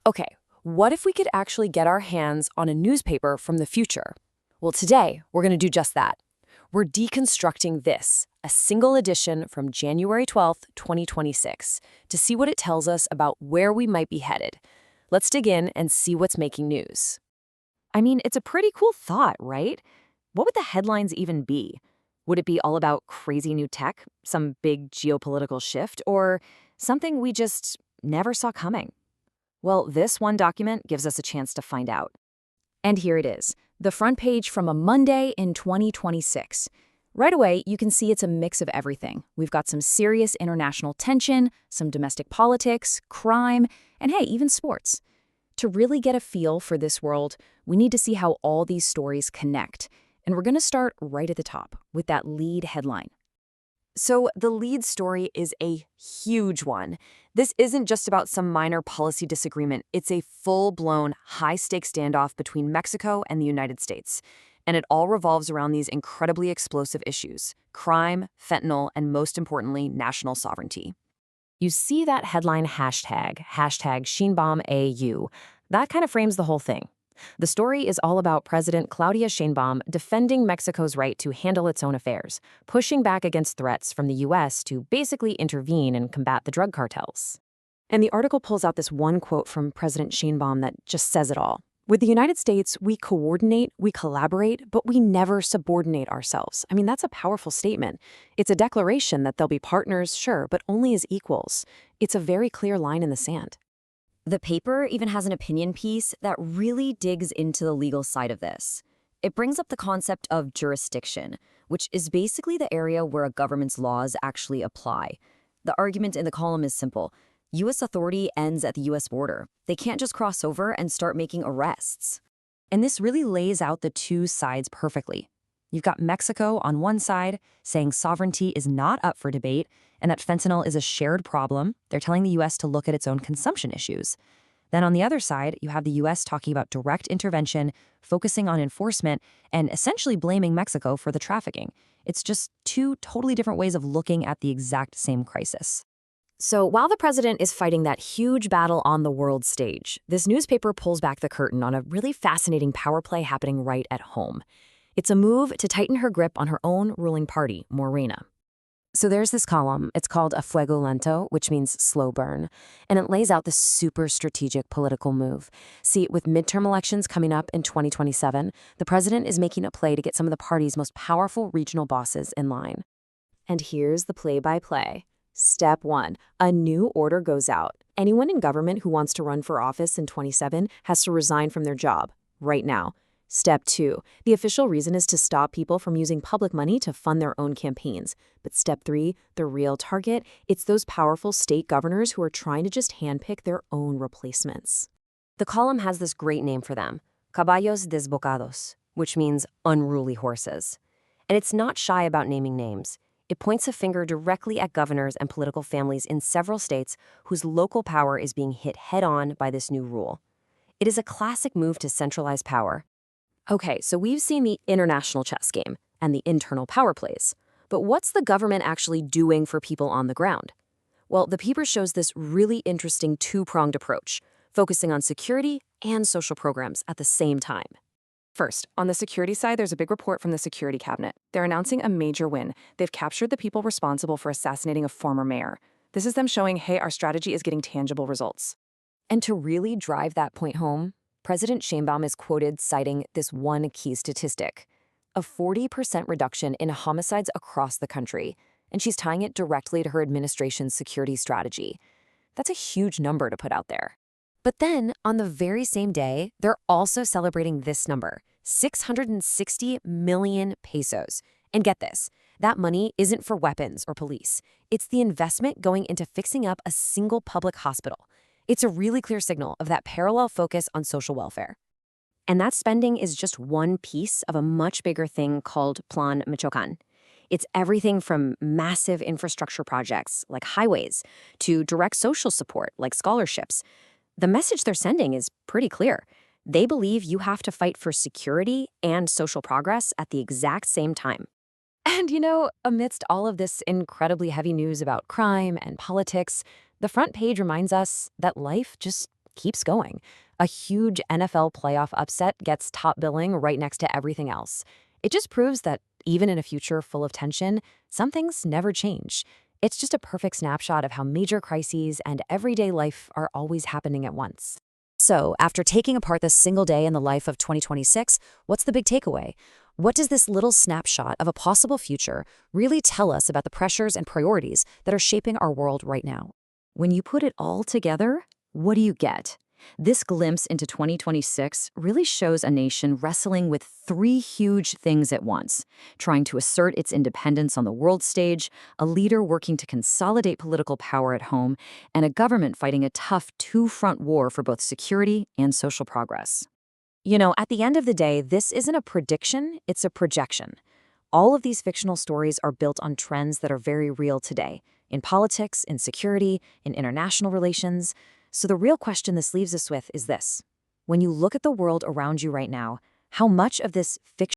Okay, what if we could actually get our hands on a newspaper from the future? Well, today, we're going to do just that. We're deconstructing this, a single edition from January 12th, 2026, to see what it tells us about where we might be headed. Let's dig in and see what's making news. I mean, it's a pretty cool thought, right? What would the headlines even be? Would it be all about crazy new tech, some big geopolitical shift, or something we just never saw coming? Well, this one document gives us a chance to find out. And here it is, the front page from a Monday in 2026. Right away, you can see it's a mix of everything. We've got some serious international tension, some domestic politics, crime, and hey, even sports. To really get a feel for this world, we need to see how all these stories connect. And we're going to start right at the top with that lead headline. So the lead story is a huge one. This isn't just about some minor policy disagreement. It's a full-blown, high-stakes standoff between Mexico and the United States. And it all revolves around these incredibly explosive issues: crime, fentanyl, and most importantly, national sovereignty. You see that headline hashtag Sheinbaum AU. That kind of frames the whole thing. The story is all about President Claudia Sheinbaum defending Mexico's right to handle its own affairs, pushing back against threats from the U.S. to basically intervene and combat the drug cartels. And the article pulls out this one quote from President Sheinbaum that just says it all. With the United States, we coordinate, we collaborate, but we never subordinate ourselves. I mean, that's a powerful statement. It's a declaration that they'll be partners, sure, but only as equals. It's a very clear line in the sand. The paper even has an opinion piece that really digs into the legal side of this. It brings up the concept of jurisdiction, which is basically the area where a government's laws actually apply. The argument in the column is simple. U.S. authority ends at the U.S. border. They can't just cross over and start making arrests. And this really lays out the two sides perfectly. You've got Mexico on one side saying sovereignty is not up for debate and that fentanyl is a shared problem. They're telling the U.S. to look at its own consumption issues. Then on the other side, you have the U.S. talking about direct intervention, focusing on enforcement, and essentially blaming Mexico for the trafficking. It's just two totally different ways of looking at the exact same crisis. So while the president is fighting that huge battle on the world stage, this newspaper pulls back the curtain on a really fascinating power play happening right at home. It's a move to tighten her grip on her own ruling party, Morena. So there's this column. It's called A Fuego Lento, which means slow burn, and it lays out this super strategic political move. See, with midterm elections coming up in 2027, the president is making a play to get some of the party's most powerful regional bosses in line. And here's the play-by-play. Step 1, a new order goes out. Anyone in government who wants to run for office in 27 has to resign from their job right now. Step 2, the official reason is to stop people from using public money to fund their own campaigns. But step 3, the real target, it's those powerful state governors who are trying to just handpick their own replacements. The column has this great name for them, caballos desbocados, which means unruly horses. And it's not shy about naming names. It points a finger directly at governors and political families in several states whose local power is being hit head-on by this new rule. It is a classic move to centralize power. Okay, so we've seen the international chess game and the internal power plays. But what's the government actually doing for people on the ground? Well, the paper shows this really interesting two-pronged approach, focusing on security and social programs at the same time. First, on the security side, there's a big report from the Security Cabinet. They're announcing a major win. They've captured the people responsible for assassinating a former mayor. This is them showing, hey, our strategy is getting tangible results. And to really drive that point home, President Sheinbaum is quoted citing this one key statistic, a 40% reduction in homicides across the country, and she's tying it directly to her administration's security strategy. That's a huge number to put out there. But then, on the very same day, they're also celebrating this number, 660 million pesos. And get this, that money isn't for weapons or police. It's the investment going into fixing up a single public hospital. It's a really clear signal of that parallel focus on social welfare. And that spending is just one piece of a much bigger thing called Plan Michoacan. It's everything from massive infrastructure projects like highways to direct social support like scholarships. The message they're sending is pretty clear. They believe you have to fight for security and social progress at the exact same time. And amidst all of this incredibly heavy news about crime and politics, the front page reminds us that life just keeps going. A huge NFL playoff upset gets top billing right next to everything else. It just proves that even in a future full of tension, some things never change. It's just a perfect snapshot of how major crises and everyday life are always happening at once. So, after taking apart this single day in the life of 2026, what's the big takeaway? What does this little snapshot of a possible future really tell us about the pressures and priorities that are shaping our world right now? When you put it all together, what do you get? This glimpse into 2026 really shows a nation wrestling with three huge things at once: trying to assert its independence on the world stage, a leader working to consolidate political power at home, and a government fighting a tough two-front war for both security and social progress. At the end of the day, this isn't a prediction, it's a projection. All of these fictional stories are built on trends that are very real today, in politics, in security, in international relations. So the real question this leaves us with is this: when you look at the world around you right now, how much of this fiction